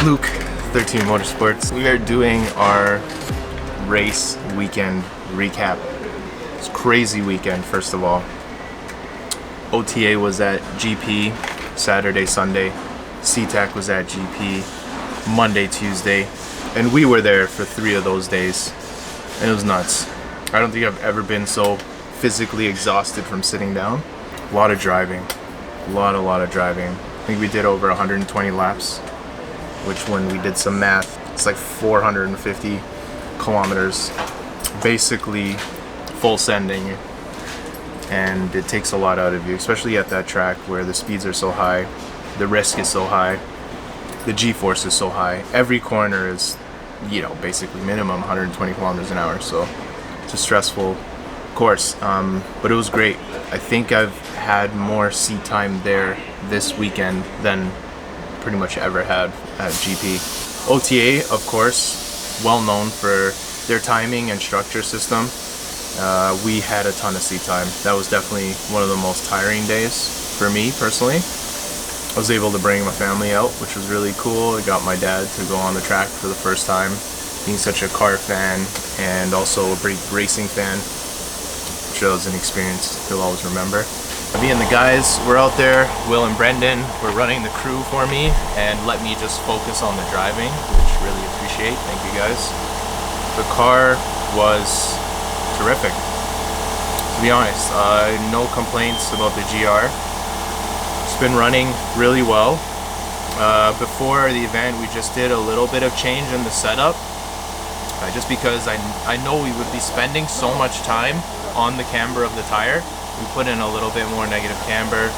It's Luke, 13 Motorsports. We are doing our race weekend recap. It's a crazy weekend, first of all. OTA was at GP Saturday, Sunday. CTAC was at GP Monday, Tuesday. And we were there for 3 of those days. And it was nuts. I don't think I've ever been so physically exhausted from sitting down. A lot of driving. A lot of driving. I think we did over 120 laps, which when we did some math, it's like 450 kilometers, basically full sending, and it takes a lot out of you, especially at that track where the speeds are so high, the risk is so high, the G-force is so high. Every corner is, you know, basically minimum 120 kilometers an hour, so it's a stressful course, but it was great. I think I've had more seat time there this weekend than pretty much ever had at GP. OTA, of course, well known for their timing and structure system. We had a ton of seat time. That was definitely one of the most tiring days for me personally. I was able to bring my family out, which was really cool. I got my dad to go on the track for the first time, being such a car fan and also a big racing fan, which was an experience he'll always remember. Me and the guys were out there. Will and Brendan were running the crew for me and let me just focus on the driving, which really appreciate. Thank you guys. The car was terrific, to be honest. No complaints about the GR. It's been running really well. Before the event, we just did a little bit of change in the setup, just because I know we would be spending so much time on the camber of the tire. We put in a little bit more negative camber.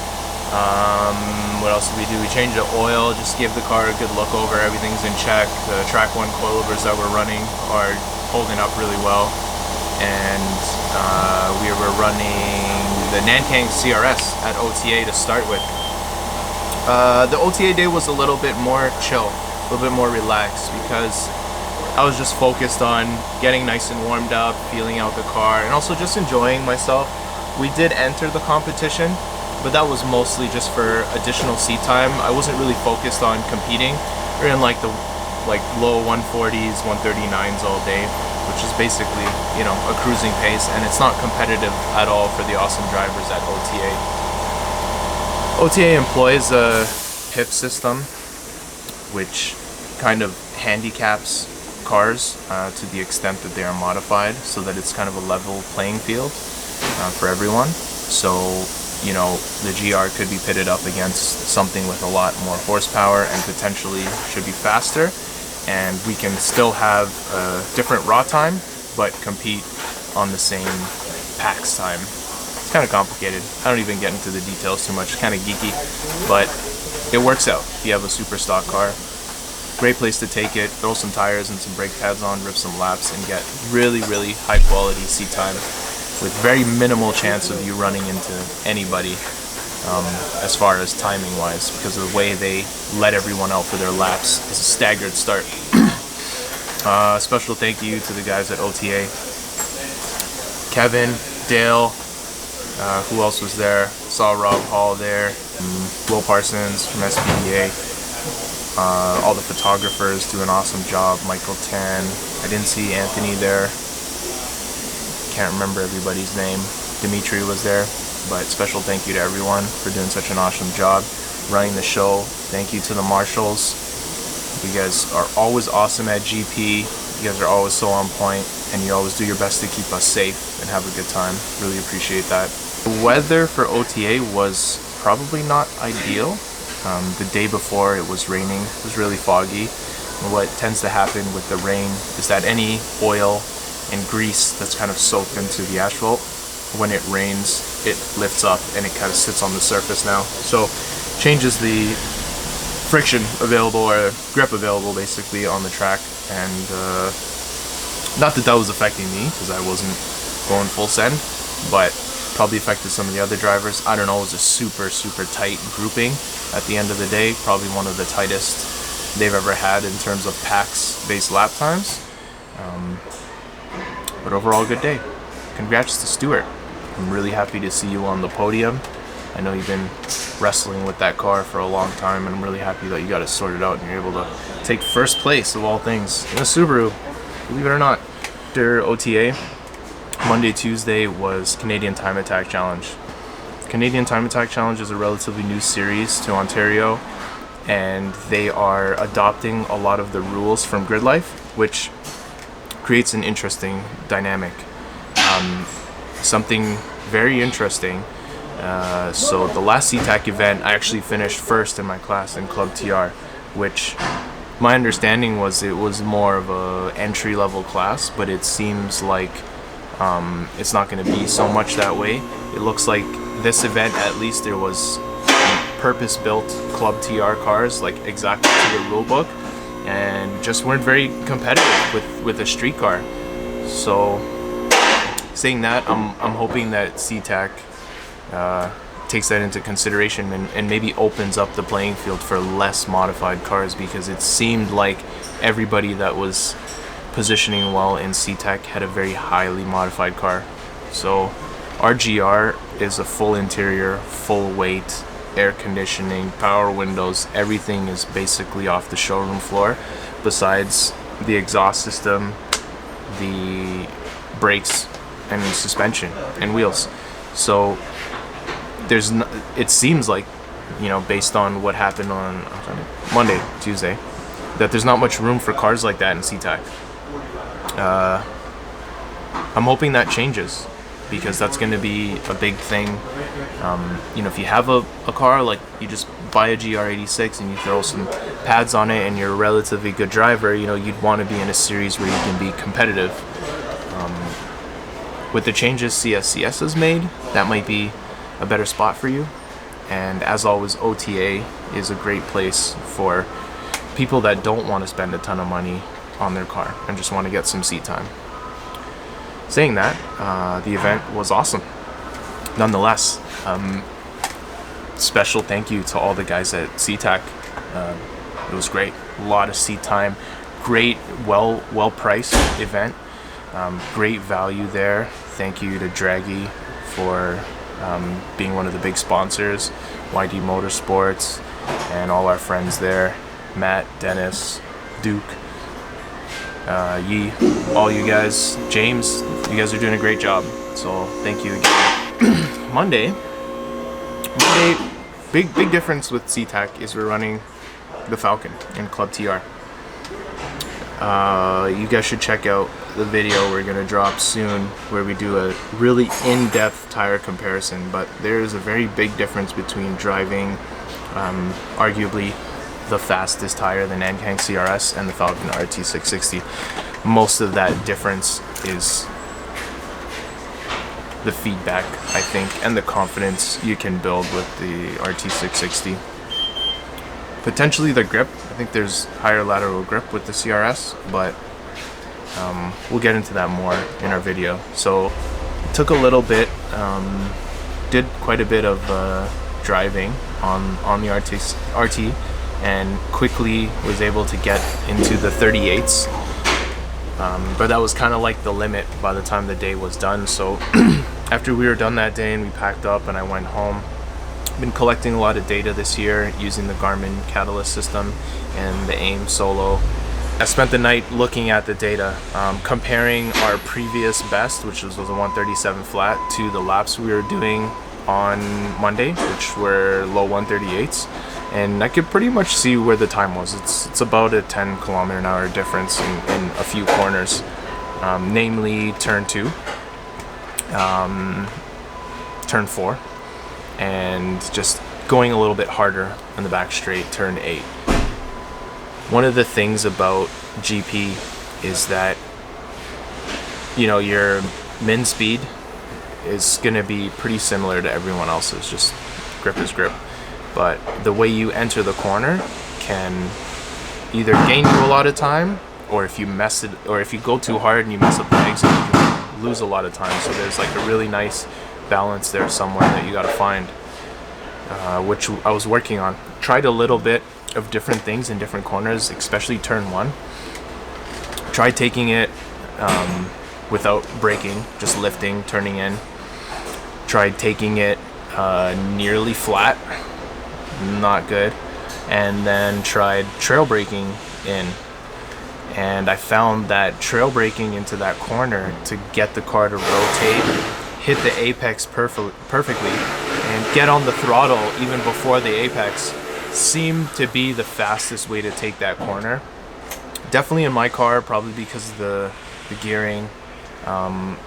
What else did we do? We changed the oil, just give the car a good look over. Everything's in check. The Track 1 coilovers that we're running are holding up really well. And we were running the Nankang CRS at OTA to start with. The OTA day was a little bit more chill, a little bit more relaxed, because I was just focused on getting nice and warmed up, feeling out the car, and also just enjoying myself. We did enter the competition, but that was mostly just for additional seat time. I wasn't really focused on competing. We're in like the low 140s, 139s all day, which is basically, you know, a cruising pace, and it's not competitive at all for the awesome drivers at OTA. OTA employs a PIP system, which kind of handicaps cars to the extent that they are modified, so that it's kind of a level playing field for everyone. So, you know, the GR could be pitted up against something with a lot more horsepower and potentially should be faster, and we can still have a different raw time but compete on the same PAX time. It's kind of complicated. I don't even get into the details too much. It's kind of geeky, but it works out if you have a super stock car. Great place to take it, throw some tires and some brake pads on, rip some laps, and get really high quality seat time with very minimal chance of you running into anybody as far as timing wise, because of the way they let everyone out for their laps. It's a staggered start. Special thank you to the guys at OTA. Kevin, Dale, who else was there? Saw Rob Hall there, Will Parsons from SPDA. All the photographers do an awesome job. Michael Tan. I didn't see Anthony there. Can't remember everybody's name. Dimitri was there, but special thank you to everyone for doing such an awesome job running the show. Thank you to the marshals. You guys are always awesome at GP. You guys are always so on point, and you always do your best to keep us safe and have a good time. Really appreciate that. The weather for OTA was probably not ideal. The day before it was raining. It was really foggy. And what tends to happen with the rain is that any oil and grease that's kind of soaked into the asphalt, when it rains, it lifts up and it kind of sits on the surface now. So changes the friction available, or grip available basically on the track. And not that that was affecting me, because I wasn't going full send, but probably affected some of the other drivers. I don't know, it was a super tight grouping at the end of the day. Probably one of the tightest they've ever had in terms of PAX-based lap times. But overall, good day. Congrats to Stuart. I'm really happy to see you on the podium. I know you've been wrestling with that car for a long time, and I'm really happy that you got it sorted out and you're able to take first place of all things in a Subaru, believe it or not. After OTA, Monday, Tuesday was Canadian Time Attack Challenge. Canadian Time Attack Challenge is a relatively new series to Ontario, and they are adopting a lot of the rules from Grid Life, which creates an interesting dynamic. Something very interesting. So the last CTAC event, I actually finished first in my class in Club TR, which my understanding was it was more of a entry-level class, but it seems like it's not going to be so much that way. It looks like this event, at least, there was purpose-built Club TR cars, like exactly to the rule book, and just weren't very competitive with a street car. So saying that, I'm hoping that CTAC takes that into consideration and maybe opens up the playing field for less modified cars, because it seemed like everybody that was positioning well in CTAC had a very highly modified car. So our GR is a full interior, full weight, air conditioning, power windows, everything is basically off the showroom floor, besides the exhaust system, the brakes, and suspension and wheels. So it seems like, based on what happened on Monday, Tuesday, that there's not much room for cars like that in CTAC. I'm hoping that changes, because that's going to be a big thing. If you have a car, like you just buy a GR86 and you throw some pads on it and you're a relatively good driver, you'd want to be in a series where you can be competitive. With the changes CSCS has made, that might be a better spot for you. And as always, OTA is a great place for people that don't want to spend a ton of money on their car and just want to get some seat time. Saying that, the event was awesome. Nonetheless, special thank you to all the guys at CTAC. It was great. A lot of seat time. Great, well-priced event. Great value there. Thank you to Draghi for being one of the big sponsors, YD Motorsports, and all our friends there, Matt, Dennis, Duke, Yi, all you guys, James, you guys are doing a great job, so thank you again. Monday, big difference with CTAC is we're running the Falcon in Club TR. You guys should check out the video we're going to drop soon, where we do a really in-depth tire comparison, but there is a very big difference between driving arguably the fastest tire, the Nankang CRS, and the Falcon RT660. Most of that difference is the feedback, I think, and the confidence you can build with the RT660. Potentially the grip. I think there's higher lateral grip with the CRS, but we'll get into that more in our video. So took a little bit, did quite a bit of driving on the RT, and quickly was able to get into the 38s, but that was kind of like the limit by the time the day was done. So after we were done that day and we packed up and I went home, been collecting a lot of data this year using the Garmin Catalyst system and the AIM Solo. I spent the night looking at the data, comparing our previous best, which was a 137 flat, to the laps we were doing on Monday, which were low 138s, and I could pretty much see where the time was. It's about a 10 km/h difference in a few corners, namely turn 2, turn 4, and just going a little bit harder on the back straight, turn 8. One of the things about GP is that, your min speed is going to be pretty similar to everyone else's, just grip is grip. But the way you enter the corner can either gain you a lot of time, or if you go too hard and you mess up the exit, you can lose a lot of time. So there's like a really nice balance there somewhere that you got to find, which I was working on. Tried a little bit of different things in different corners, especially turn 1. Tried taking it without braking, just lifting, turning in. Tried taking it nearly flat, not good, and then tried trail braking in. And I found that trail braking into that corner to get the car to rotate, hit the apex perfectly, and get on the throttle even before the apex seemed to be the fastest way to take that corner. Definitely in my car, probably because of the gearing. I'm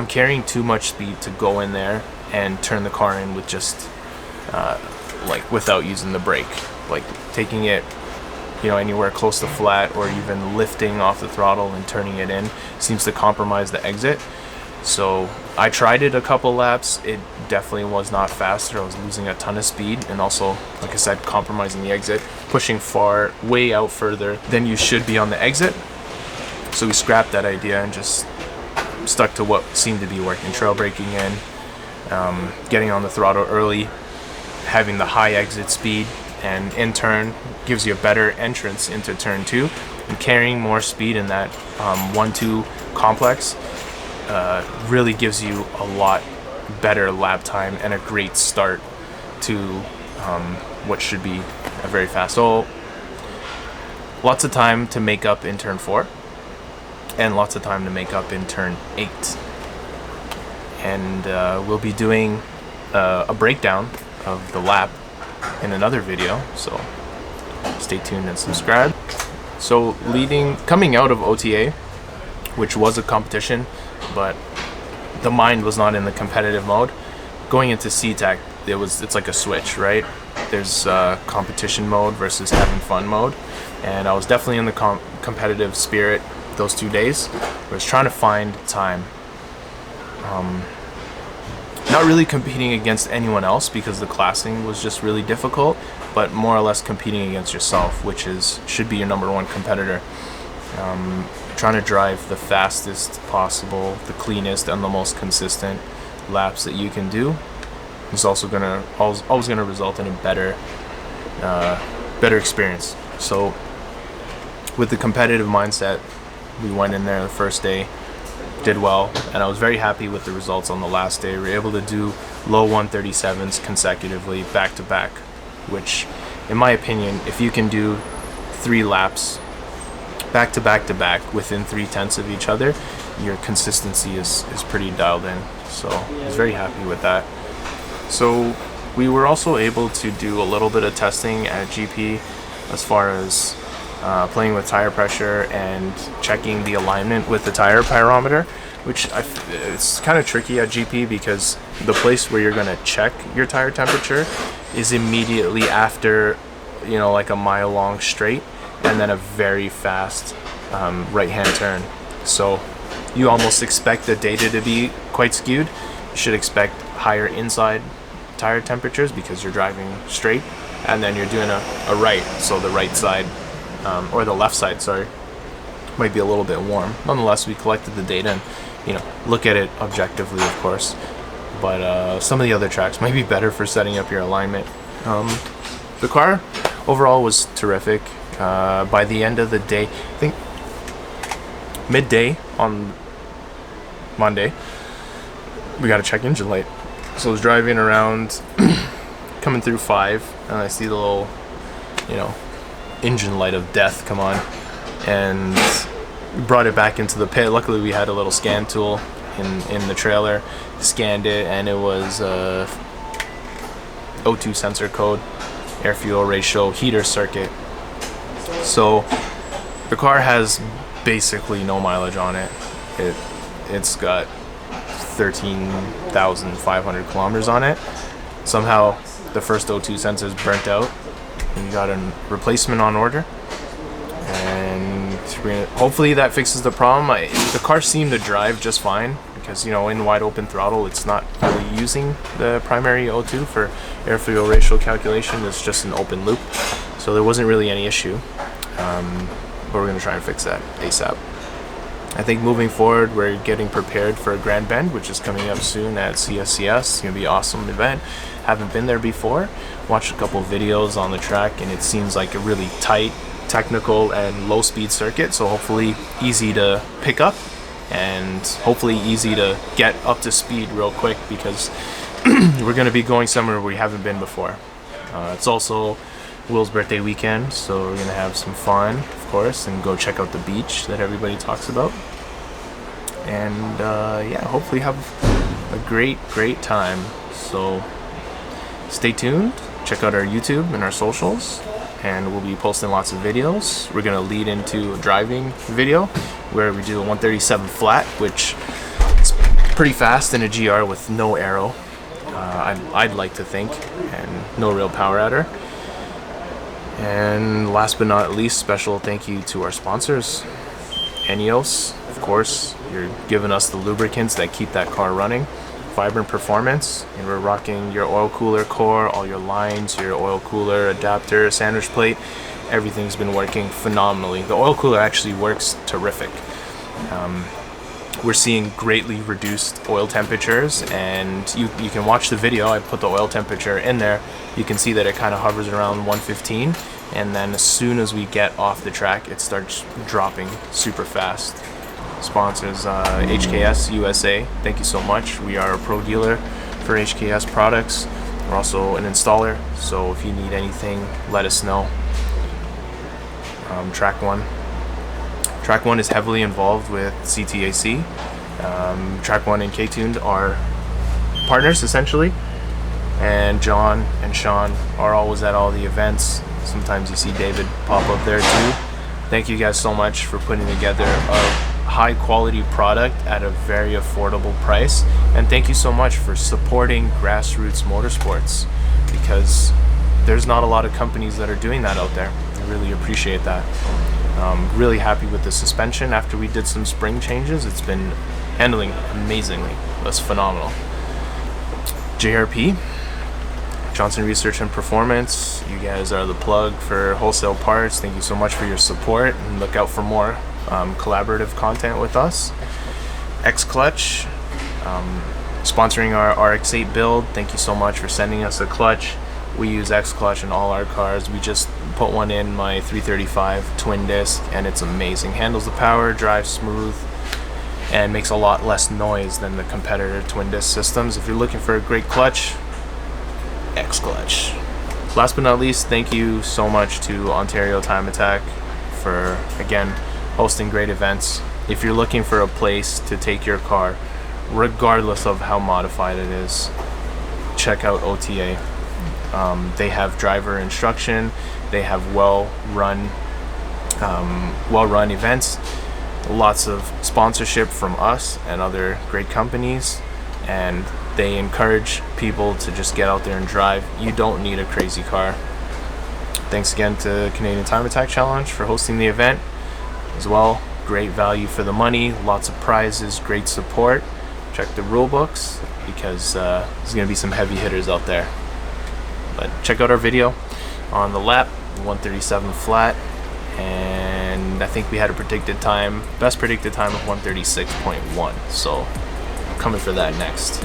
carrying too much speed to go in there and turn the car in with just like without using the brake, like taking it, you know, anywhere close to flat or even lifting off the throttle and turning it in seems to compromise the exit. So I tried it a couple laps. It definitely was not faster. I was losing a ton of speed, and also, like I said, compromising the exit, pushing way out further than you should be on the exit. So we scrapped that idea and just stuck to what seemed to be working: trail braking in, getting on the throttle early, having the high exit speed, and in turn gives you a better entrance into turn 2, and carrying more speed in that 1-2 complex really gives you a lot better lap time and a great start to what should be a very fast. So lots of time to make up in turn 4 and lots of time to make up in turn 8, and we'll be doing a breakdown of the lap in another video, so stay tuned and subscribe. So coming out of OTA, which was a competition, but the mind was not in the competitive mode. Going into CTAC, it's like a switch, right? There's competition mode versus having fun mode, and I was definitely in the competitive spirit those 2 days. I was trying to find time. Not really competing against anyone else because the classing was just really difficult, but more or less competing against yourself, which should be your #1 competitor. Trying to drive the fastest possible, the cleanest, and the most consistent laps that you can do is also always gonna result in a better experience. So with the competitive mindset, we went in there the first day, did well, and I was very happy with the results on the last day. We were able to do low 137s consecutively back to back, which in my opinion, if you can do 3 laps back to back to back within 3/10 of each other, your consistency is pretty dialed in. So I was very happy with that. So we were also able to do a little bit of testing at GP as far as playing with tire pressure and checking the alignment with the tire pyrometer, which it's kind of tricky at GP because the place where you're going to check your tire temperature is immediately after, you know, like a mile-long straight and then a very fast right-hand turn. So you almost expect the data to be quite skewed. You should expect higher inside tire temperatures because you're driving straight, and then you're doing a right, so the right side, or the left side, sorry, might be a little bit warm. Nonetheless, we collected the data and, you know, look at it objectively, of course, but some of the other tracks might be better for setting up your alignment. The car overall was terrific. By the end of the day, I think midday on Monday, we got a check engine light. So I was driving around, coming through 5, and I see the little, you know, engine light of death come on, and brought it back into the pit. Luckily, we had a little scan tool in the trailer, scanned it, and it was O2 sensor code, air fuel ratio, heater circuit. So the car has basically no mileage on it. It's got 13,500 kilometers on it. Somehow the first O2 sensors burnt out, and you got a replacement on order, and hopefully that fixes the problem. The car seemed to drive just fine because, you know, in wide open throttle it's not really using the primary O2 for air fuel ratio calculation. It's just an open loop, so there wasn't really any issue, but we're going to try and fix that ASAP. I think moving forward, we're getting prepared for Grand Bend, which is coming up soon at CSCS. It's going to be an awesome event. Haven't been there before. Watched a couple videos on the track, and it seems like a really tight, technical, and low-speed circuit, so hopefully easy to pick up and hopefully easy to get up to speed real quick, because we're going to be going somewhere we haven't been before. It's also Will's birthday weekend, so we're going to have some fun, of course, and go check out the beach that everybody talks about. And yeah, hopefully have a great time. So stay tuned, check out our YouTube and our socials, and we'll be posting lots of videos. We're going to lead into a driving video where we do a 137 flat, which is pretty fast in a GR with no aero, I'd like to think, and no real power adder. And last but not least, special thank you to our sponsors. Eneos, of course, you're giving us the lubricants that keep that car running. Vibrant Performance, and we're rocking your oil cooler core, all your lines, your oil cooler adapter, sandwich plate. Everything's been working phenomenally. The oil cooler actually works terrific. We're seeing greatly reduced oil temperatures, and you can watch the video. I put the oil temperature in there. You can see that it kind of hovers around 115, and then as soon as we get off the track, it starts dropping super fast. Sponsors HKS USA, thank you so much. We are a pro dealer for HKS products. We're also an installer, so if you need anything, let us know. Track One is heavily involved with CTAC. Track One and K-Tuned are partners essentially, and John and Sean are always at all the events. Sometimes you see David pop up there too. Thank you guys so much for putting together a high quality product at a very affordable price, and thank you so much for supporting grassroots motorsports, because there's not a lot of companies that are doing that out there. I really appreciate that. Really happy with the suspension. After we did some spring changes, it's been handling amazingly. That's phenomenal. JRP, Johnson Research and Performance, you guys are the plug for wholesale parts. Thank you so much for your support, and look out for more collaborative content with us. XClutch, sponsoring our RX-8 build. Thank you so much for sending us a clutch. We use XClutch in all our cars. We just put one in my 335 twin disc, and it's amazing. Handles the power, drives smooth, and makes a lot less noise than the competitor twin disc systems. If you're looking for a great clutch, XClutch. Last but not least, thank you so much to Ontario Time Attack for, again, hosting great events. If you're looking for a place to take your car, regardless of how modified it is, check out OTA. They have driver instruction, they have well-run events, lots of sponsorship from us and other great companies, and they encourage people to just get out there and drive. You don't need a crazy car. Thanks again to Canadian Time Attack Challenge for hosting the event as well. Great value for the money, lots of prizes, great support. Check the rule books, because there's going to be some heavy hitters out there. But check out our video on the lap, 137 flat, and I think we had a predicted time, best predicted time of 136.1. So coming for that next.